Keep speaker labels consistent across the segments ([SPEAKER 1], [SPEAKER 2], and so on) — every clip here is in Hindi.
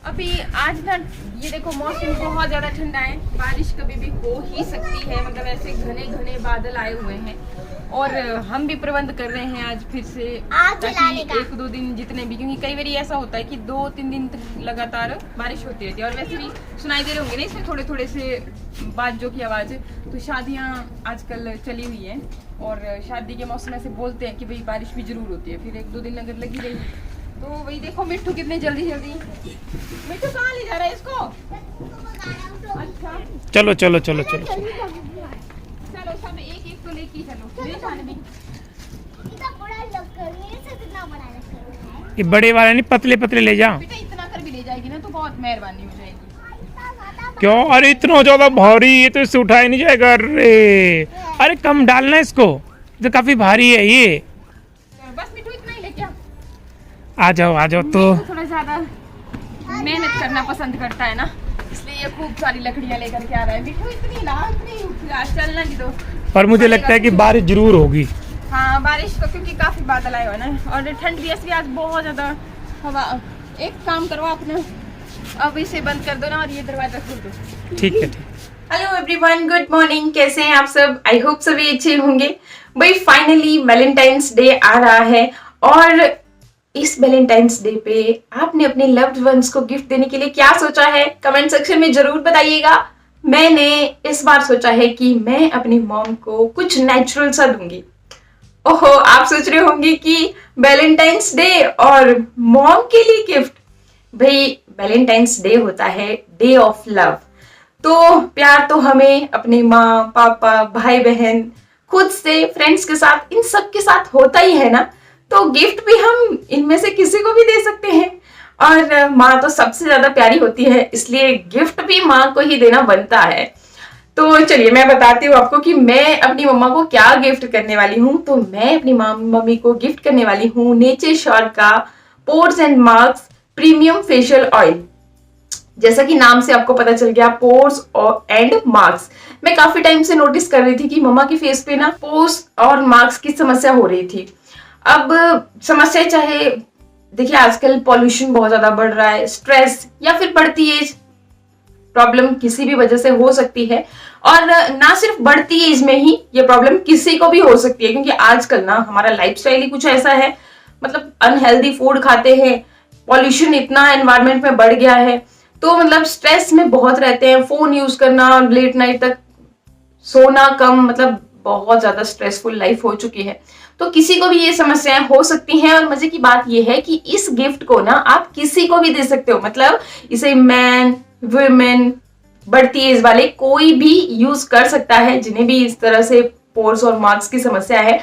[SPEAKER 1] अभी आज ना ये देखो मौसम बहुत ज्यादा ठंडा है, बारिश कभी भी हो ही सकती है। मतलब ऐसे घने घने बादल आए हुए हैं और हम भी प्रबंध कर रहे हैं आज फिर से, ताकि एक दो दिन जितने भी, क्योंकि कई बार ऐसा होता है कि 2-3 दिन तक लगातार बारिश होती रहती है। और वैसे भी सुनाई दे रहे होंगे ना इसमें थोड़े थोड़े से बाजों की आवाज। तो शादियाँ आजकल चली हुई हैं और शादी के मौसम ऐसे बोलते हैं कि भाई बारिश भी जरूर होती है। फिर 1-2 दिन अगर लगी रही तो वही देखो मिट्टू कितने जल्दी जल्दी, मिट्टू कहाँ ले जा रहा है इसको? अच्छा
[SPEAKER 2] चलो चलो चलो चलो
[SPEAKER 1] चलो सब एक एक तो लेके चलो, ले जाने भी।
[SPEAKER 2] ये बड़े वाले नहीं, पतले पतले ले जा।
[SPEAKER 1] बेटा इतना कर भी ले जाएगी ना तो बहुत मेहरबानी हो जाएगी।
[SPEAKER 2] क्यों? अरे इतना ज्यादा भारी, ये तो इससे उठाया नहीं जाएगा। अरे कम डालना इसको, तो काफी भारी है ये।
[SPEAKER 1] बस मिट्टू इतना ही लेके
[SPEAKER 2] आ जाओ तो।
[SPEAKER 1] थोड़ा ज्यादा मेहनत करना पसंद करता है ना, इसलिए ये खूब सारी लकड़ियां लेकर के आ रहा है। मिट्टू इतनी ना चलना नहीं दो।
[SPEAKER 2] पर मुझे लगता है कि बारिश जरूर होगी।
[SPEAKER 1] हाँ बारिश तो, क्योंकि काफी बादल आए हुए ना और ठंड भी ऐसी आज बहुत ज्यादा हवा। एक काम करो अपना, अब इसे बंद कर दो ना और ये दरवाजा खोल दो।
[SPEAKER 2] ठीक है।
[SPEAKER 1] Hello everyone, good morning. कैसे हैं आप सब? आई होप सभी अच्छे होंगे। भाई फाइनली वैलेंटाइंस डे आ रहा है और इस वैलेंटाइंस डे पे आपने अपने लव्ड वंस को गिफ्ट देने के लिए क्या सोचा है? कमेंट सेक्शन में जरूर बताइएगा। मैंने इस बार सोचा है कि मैं अपनी मॉम को कुछ नेचुरल सा दूंगी। ओहो, आप सोच रहे होंगे कि वैलेंटाइंस डे और मॉम के लिए गिफ्ट। भाई वैलेंटाइंस डे होता है डे ऑफ लव, तो प्यार तो हमें अपने माँ पापा भाई बहन, खुद से, फ्रेंड्स के साथ, इन सब के साथ होता ही है ना। तो गिफ्ट भी हम इनमें से किसी को भी दे सकते हैं और माँ तो सबसे ज्यादा प्यारी होती है, इसलिए गिफ्ट भी माँ को ही देना बनता है। तो चलिए मैं बताती हूँ आपको कि मैं अपनी मम्मा को क्या गिफ्ट करने वाली हूँ। तो मैं अपनी मम्मी को गिफ्ट करने वाली हूँ नेचर श्योर का pores and marks premium facial oil. जैसा कि नाम से आपको पता चल गया, पोर्स एंड मार्क्स। मैं काफी टाइम से नोटिस कर रही थी कि मम्मा की फेस पे ना पोर्स और मार्क्स की समस्या हो रही थी। अब समस्या चाहे देखिए, आजकल पॉल्यूशन बहुत ज्यादा बढ़ रहा है, स्ट्रेस या फिर बढ़ती एज, प्रॉब्लम किसी भी वजह से हो सकती है। और ना सिर्फ बढ़ती एज में ही ये प्रॉब्लम किसी को भी हो सकती है, क्योंकि आजकल ना हमारा लाइफस्टाइल ही कुछ ऐसा है। मतलब अनहेल्दी फूड खाते हैं, पॉल्यूशन इतना एनवायरनमेंट में बढ़ गया है, तो मतलब स्ट्रेस में बहुत रहते हैं, फोन यूज करना, लेट नाइट तक सोना कम, मतलब बहुत ज्यादा स्ट्रेसफुल लाइफ हो चुकी है। तो किसी को भी ये समस्याएं हो सकती हैं। और मजे की बात ये है कि इस गिफ्ट को ना आप किसी को भी दे सकते हो। मतलब इसे मैन, वुमेन, बढ़ती एज वाले कोई भी यूज कर सकता है, जिन्हें भी इस तरह से पोर्स और मार्क्स की समस्या है।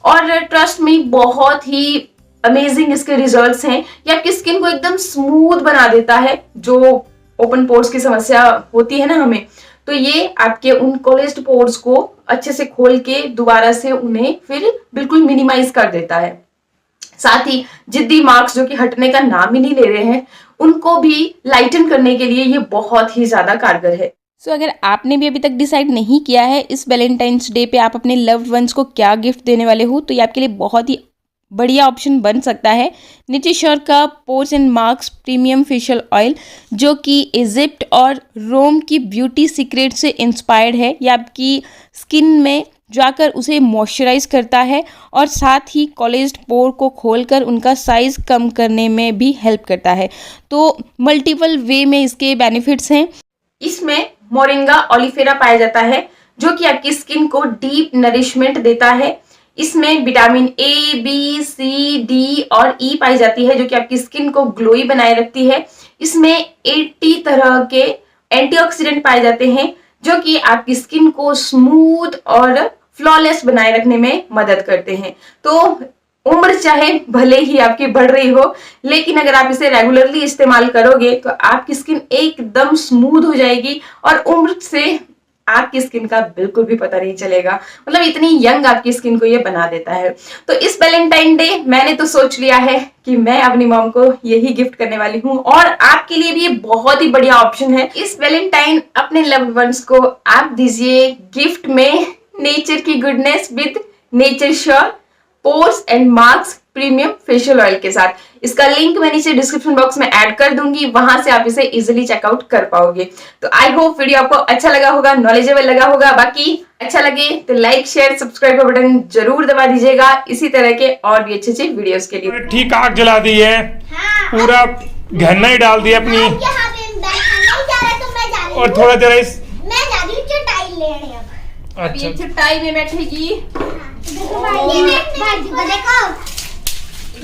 [SPEAKER 1] और ट्रस्ट में बहुत ही अमेजिंग इसके रिजल्ट्स हैं। ये आपकी स्किन को एकदम स्मूथ बना देता है, जो ओपन पोर्स की समस्या होती है ना हमें, तो ये आपके उन कॉलेज्ड पोर्स को अच्छे से खोल के दोबारा से उन्हें फिर बिल्कुल मिनिमाइज कर देता है। साथ ही जिद्दी मार्क्स जो कि हटने का नाम ही नहीं ले रहे हैं, उनको भी लाइटन करने के लिए ये बहुत ही ज्यादा कारगर है।
[SPEAKER 3] अगर आपने भी अभी तक डिसाइड नहीं किया है इस वैलेंटाइंस डे पे आप अपने लव्ड वंस को क्या गिफ्ट देने वाले हो, तो ये आपके लिए बहुत ही बढ़िया ऑप्शन बन सकता है नेचर श्योर का pores and marks premium facial oil, जो कि इजिप्ट और रोम की ब्यूटी सीक्रेट से इंस्पायर्ड है। ये आपकी स्किन में जाकर उसे मॉइस्चराइज करता है और साथ ही कॉलेज्ड पोर को खोलकर उनका साइज कम करने में भी हेल्प करता है। तो मल्टीपल वे में इसके बेनिफिट्स हैं।
[SPEAKER 1] इसमें मोरिंगा ओलिफेरा पाया जाता है, जो कि आपकी स्किन को डीप नरिशमेंट देता है। इसमें vitamin A, B, C, D और ई पाई जाती है, जो कि आपकी स्किन को ग्लोई बनाए रखती है। इसमें 80 तरह के एंटीऑक्सीडेंट पाए जाते हैं, जो कि आपकी स्किन को स्मूथ और फ्लॉलेस बनाए रखने में मदद करते हैं। तो उम्र चाहे भले ही आपकी बढ़ रही हो, लेकिन अगर आप इसे रेगुलरली इस्तेमाल करोगे तो आपकी स्किन एकदम स्मूथ हो जाएगी और उम्र से आपकी स्किन का बिल्कुल भी पता नहीं चलेगा। मतलब इतनी यंग आपकी स्किन को ये बना देता है। तो इस वैलेंटाइन डे मैंने तो सोच लिया है कि मैं अपनी मॉम को यही गिफ्ट करने वाली हूँ और आपके लिए भी ये बहुत ही बढ़िया ऑप्शन है। इस वैलेंटाइन अपने लव्ड वंस को आप दीजिए गिफ्ट में नेचर की goodness with nature sure pores and marks premium facial oil के साथ। इसका लिंक मैं नीचे डिस्क्रिप्शन बॉक्स में ऐड कर दूंगी, वहां से आप इसे इजिली चेकआउट कर पाओगे। तो आई होप वीडियो आपको अच्छा लगा होगा, नॉलेजेबल लगा होगा। बाकी अच्छा लगे तो लाइक शेयर सब्सक्राइब का बटन जरूर दबा दीजिएगा इसी तरह के और भी अच्छे वीडियोस के लिए।
[SPEAKER 2] ठीक आग जला दी है, पूरा घन्ना ही डाल दिया अपनी, और थोड़ा देर इस
[SPEAKER 4] मैं जा रही हूँ चटाई लेने अब।
[SPEAKER 2] अच्छा
[SPEAKER 1] ये चटाई में बैठेगी।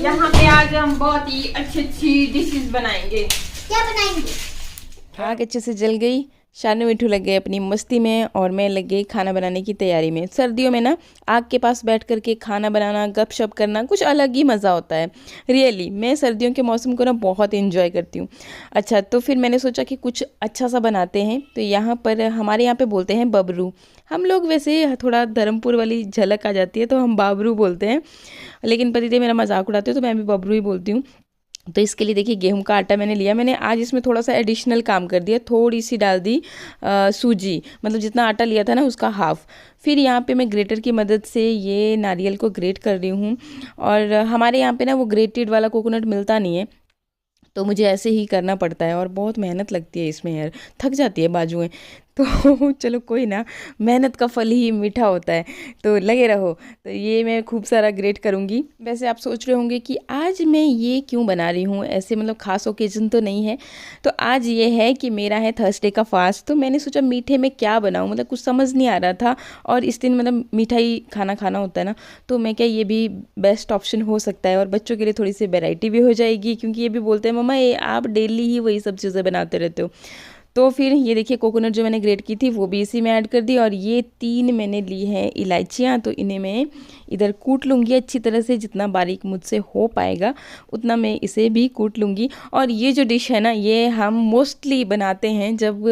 [SPEAKER 1] यहाँ पे आज हम बहुत ही अच्छी डिशेस बनाएंगे।
[SPEAKER 4] क्या बनाएंगे?
[SPEAKER 3] आग अच्छे से जल गई, शानू मिठू लग गए अपनी मस्ती में और मैं लग गई खाना बनाने की तैयारी में। सर्दियों में ना आग के पास बैठ करके खाना बनाना, गपशप करना कुछ अलग ही मज़ा होता है। रियली मैं सर्दियों के मौसम को ना बहुत एंजॉय करती हूँ। अच्छा, तो फिर मैंने सोचा कि कुछ अच्छा सा बनाते हैं। तो यहाँ पर हमारे यहाँ पे बोलते हैं बबरू, हम लोग वैसे थोड़ा धर्मपुर वाली झलक आ जाती है तो हम बाबरू बोलते हैं, लेकिन पतिदेव मेरा मजाक उड़ाते हो तो मैं भी बबरू ही बोलती हूँ। तो इसके लिए देखिए गेहूं का आटा मैंने लिया। मैंने आज इसमें थोड़ा सा एडिशनल काम कर दिया, थोड़ी सी डाल दी सूजी, मतलब जितना आटा लिया था ना उसका हाफ। फिर यहाँ पे मैं ग्रेटर की मदद से ये नारियल को ग्रेट कर रही हूँ। और हमारे यहाँ पे ना वो ग्रेटेड वाला कोकोनट मिलता नहीं है, तो मुझे ऐसे ही करना पड़ता है और बहुत मेहनत लगती है इसमें यार, थक जाती है बाजुएं। तो चलो कोई ना, मेहनत का फल ही मीठा होता है, तो लगे रहो। तो ये मैं खूब सारा ग्रेट करूँगी। वैसे आप सोच रहे होंगे कि आज मैं ये क्यों बना रही हूँ, ऐसे मतलब खास ओकेजन तो नहीं है। तो आज ये है कि मेरा है थर्सडे का फास्ट, तो मैंने सोचा मीठे में क्या बनाऊँ, मतलब कुछ समझ नहीं आ रहा था। और इस दिन मतलब मिठाई खाना होता है ना, तो मैं क्या ये भी बेस्ट ऑप्शन हो सकता है और बच्चों के लिए थोड़ी सी वैरायटी भी हो जाएगी, क्योंकि ये भी बोलते हैं मम्मा ये आप डेली ही वही सब चीज़ें बनाते रहते हो। तो फिर ये देखिए कोकोनट जो मैंने ग्रेट की थी वो भी इसी में ऐड कर दी। और ये 3 मैंने ली हैं इलायचियाँ, तो इन्हें मैं इधर कूट लूँगी अच्छी तरह से, जितना बारीक मुझसे हो पाएगा उतना मैं इसे भी कूट लूँगी। और ये जो डिश है ना, ये हम मोस्टली बनाते हैं जब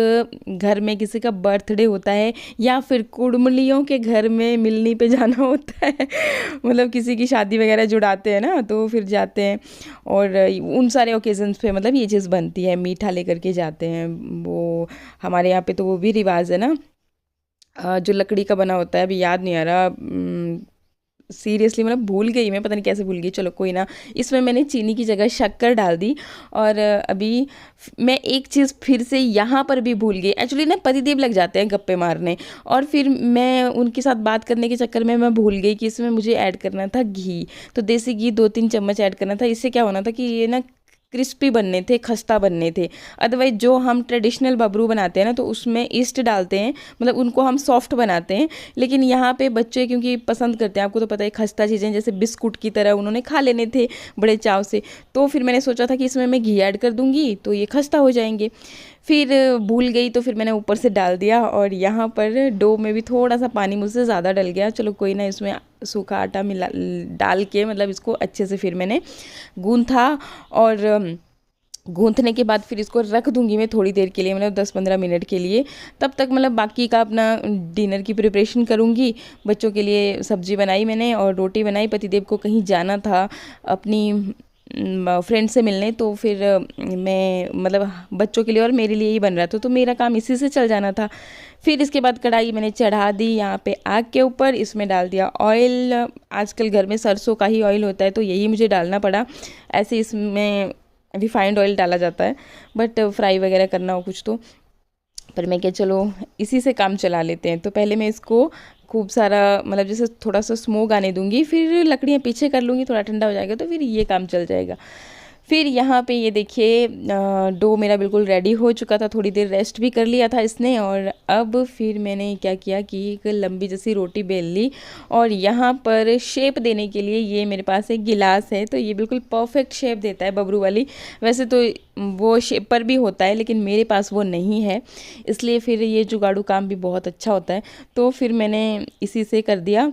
[SPEAKER 3] घर में किसी का बर्थडे होता है या फिर कुड़मलियों के घर में मिलनी पे जाना होता है मतलब किसी की शादी वगैरह जुड़ाते हैं ना, तो फिर जाते हैं और उन सारे ओकेजन्स पे मतलब ये चीज़ बनती है, मीठा लेकर के जाते हैं। वो हमारे यहाँ पे तो वो भी रिवाज है ना, जो लकड़ी का बना होता है, अभी याद नहीं आ रहा सीरियसली, मतलब भूल गई मैं, पता नहीं कैसे भूल गई। चलो कोई ना, इसमें मैंने चीनी की जगह शक्कर डाल दी। और अभी मैं एक चीज़ फिर से यहाँ पर भी भूल गई। एक्चुअली ना पतिदेव लग जाते हैं गप्पे मारने, और फिर मैं उनके साथ बात करने के चक्कर में मैं भूल गई कि इसमें मुझे ऐड करना था घी। तो देसी घी 2-3 चम्मच ऐड करना था। इससे क्या होना था कि ये ना क्रिस्पी बनने थे, खस्ता बनने थे। अदरवाइज जो हम ट्रेडिशनल बबरू बनाते हैं ना, तो उसमें ईस्ट डालते हैं, मतलब उनको हम सॉफ्ट बनाते हैं। लेकिन यहाँ पे बच्चे क्योंकि पसंद करते हैं, आपको तो पता है खस्ता चीज़ें जैसे बिस्कुट की तरह उन्होंने खा लेने थे बड़े चाव से। तो फिर मैंने सोचा था कि इसमें मैं घी ऐड कर दूँगी तो ये खस्ता हो जाएंगे। फिर भूल गई तो फिर मैंने ऊपर से डाल दिया। और यहाँ पर डो में भी थोड़ा सा पानी मुझसे ज़्यादा डल गया। चलो कोई ना, इसमें सूखा आटा मिला डाल के मतलब इसको अच्छे से फिर मैंने गूंथा। और गूंथने के बाद फिर इसको रख दूंगी मैं थोड़ी देर के लिए, मतलब 10-15 मिनट के लिए। तब तक मतलब बाकी का अपना डिनर की प्रिपरेशन करूंगी। बच्चों के लिए सब्जी बनाई मैंने और रोटी बनाई। पतिदेव को कहीं जाना था अपनी फ्रेंड से मिलने, तो फिर मैं मतलब बच्चों के लिए और मेरे लिए ही बन रहा था, तो मेरा काम इसी से चल जाना था। फिर इसके बाद कढ़ाई मैंने चढ़ा दी यहाँ पे आग के ऊपर, इसमें डाल दिया ऑयल। आजकल घर में सरसों का ही ऑयल होता है तो यही मुझे डालना पड़ा। ऐसे इसमें रिफाइंड ऑयल डाला जाता है, बट फ्राई वगैरह करना हो कुछ तो, पर मैं क्या चलो इसी से काम चला लेते हैं। तो पहले मैं इसको खूब सारा मतलब जैसे थोड़ा सा स्मोक आने दूंगी, फिर लकड़ियाँ पीछे कर लूँगी, थोड़ा ठंडा हो जाएगा तो फिर ये काम चल जाएगा। फिर यहाँ पे ये देखिए डो मेरा बिल्कुल रेडी हो चुका था, थोड़ी देर रेस्ट भी कर लिया था इसने। और अब फिर मैंने क्या किया कि एक लंबी जैसी रोटी बेल ली, और यहाँ पर शेप देने के लिए ये मेरे पास एक गिलास है, तो ये बिल्कुल परफेक्ट शेप देता है बबरू वाली। वैसे तो वो शेप पर भी होता है लेकिन मेरे पास वो नहीं है, इसलिए फिर ये जुगाड़ू काम भी बहुत अच्छा होता है। तो फिर मैंने इसी से कर दिया।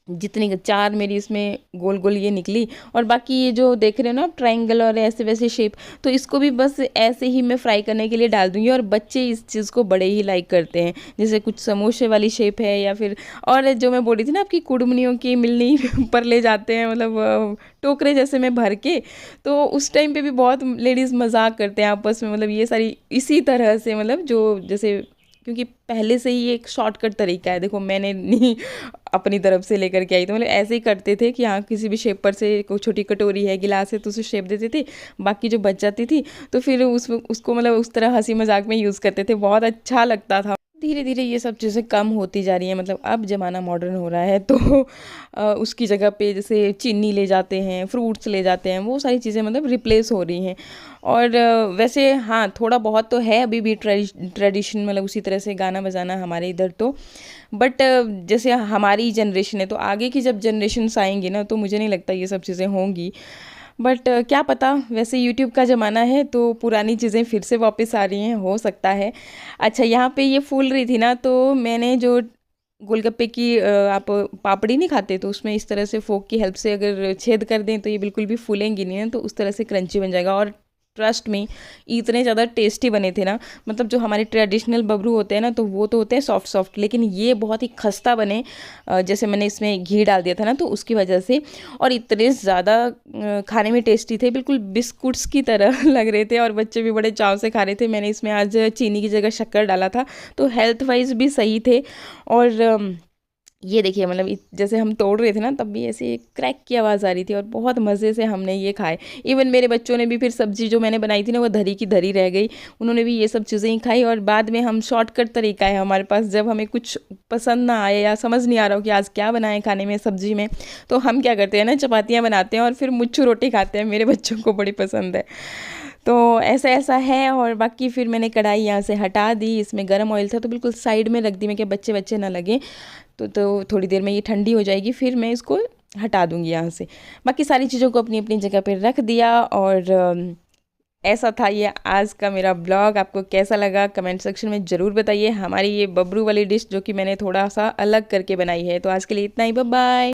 [SPEAKER 3] जितनी 4 मेरी इसमें गोल गोल ये निकली। और बाकी ये जो देख रहे हो ना आप ट्रायंगल और ऐसे वैसे शेप, तो इसको भी बस ऐसे ही मैं फ्राई करने के लिए डाल दूंगी। और बच्चे इस चीज़ को बड़े ही लाइक करते हैं, जैसे कुछ समोसे वाली शेप है या फिर और जो मैं बोल रही थी ना आपकी कुड़मनियों की मिलनी पर ले जाते हैं, मतलब टोकरे जैसे में भर के। तो उस टाइम पे भी बहुत लेडीज़ मजाक करते हैं आपस में, मतलब ये सारी इसी तरह से, मतलब जो जैसे क्योंकि पहले से ही एक शॉर्टकट तरीका है। देखो मैंने नहीं अपनी तरफ से लेकर के आई। तो मतलब ऐसे ही करते थे कि हाँ किसी भी शेप पर से, कोई छोटी कटोरी है, गिलास है, तो उसे शेप देते थे, बाकी जो बच जाती थी तो फिर उसको मतलब उस तरह हंसी मजाक में यूज़ करते थे। बहुत अच्छा लगता था। धीरे धीरे ये सब चीज़ें कम होती जा रही हैं, मतलब अब ज़माना मॉडर्न हो रहा है तो उसकी जगह पे जैसे चीनी ले जाते हैं, फ्रूट्स ले जाते हैं, वो सारी चीज़ें मतलब रिप्लेस हो रही हैं। और वैसे हाँ थोड़ा बहुत तो है अभी भी ट्रेडिशन, मतलब उसी तरह से गाना बजाना हमारे इधर तो। बट जैसे हमारी जनरेशन है तो आगे की जब जनरेशन्स आएंगी ना तो मुझे नहीं लगता ये सब चीज़ें होंगी। बट क्या पता, वैसे यूट्यूब का ज़माना है तो पुरानी चीज़ें फिर से वापस आ रही हैं, हो सकता है। अच्छा यहाँ पे ये फूल रही थी ना, तो मैंने जो गोलगप्पे की आप पापड़ी नहीं खाते तो उसमें इस तरह से फोक की हेल्प से अगर छेद कर दें तो ये बिल्कुल भी फूलेंगी नहीं ना, तो उस तरह से क्रंची बन जाएगा। और ट्रस्ट में इतने ज़्यादा टेस्टी बने थे ना, मतलब जो हमारे ट्रेडिशनल बबरू होते हैं ना तो वो तो होते हैं सॉफ्ट सॉफ्ट, लेकिन ये बहुत ही खस्ता बने। जैसे मैंने इसमें घी डाल दिया था ना तो उसकी वजह से, और इतने ज़्यादा खाने में टेस्टी थे, बिल्कुल बिस्कुट्स की तरह लग रहे थे और बच्चे भी बड़े चाव से खा रहे थे। मैंने इसमें आज चीनी की जगह शक्कर डाला था तो हेल्थ वाइज भी सही थे। और ये देखिए मतलब जैसे हम तोड़ रहे थे ना तब भी ऐसे क्रैक की आवाज़ आ रही थी और बहुत मज़े से हमने ये खाए। इवन मेरे बच्चों ने भी फिर सब्ज़ी जो मैंने बनाई थी ना वो धरी की धरी रह गई, उन्होंने भी ये सब चीज़ें ही खाई। और बाद में हम शॉर्टकट तरीका है हमारे पास, जब हमें कुछ पसंद ना आए या समझ नहीं आ रहा हो कि आज क्या बनाएं खाने में सब्ज़ी में, तो हम क्या करते हैं ना चपातियाँ बनाते हैं और फिर मुच्छू रोटी खाते हैं। मेरे बच्चों को बड़ी पसंद है। तो ऐसा है। और बाकी फिर मैंने कढ़ाई यहाँ से हटा दी, इसमें गर्म ऑयल था तो बिल्कुल साइड में रख दी मैं कि बच्चे ना लगे। तो थोड़ी देर में ये ठंडी हो जाएगी, फिर मैं इसको हटा दूँगी यहाँ से। बाकी सारी चीज़ों को अपनी अपनी जगह पर रख दिया। और ऐसा था ये आज का मेरा ब्लॉग। आपको कैसा लगा कमेंट सेक्शन में ज़रूर बताइए। हमारी ये बबरू वाली डिश जो कि मैंने थोड़ा सा अलग करके बनाई है। तो आज के लिए इतना ही, बाय बाय।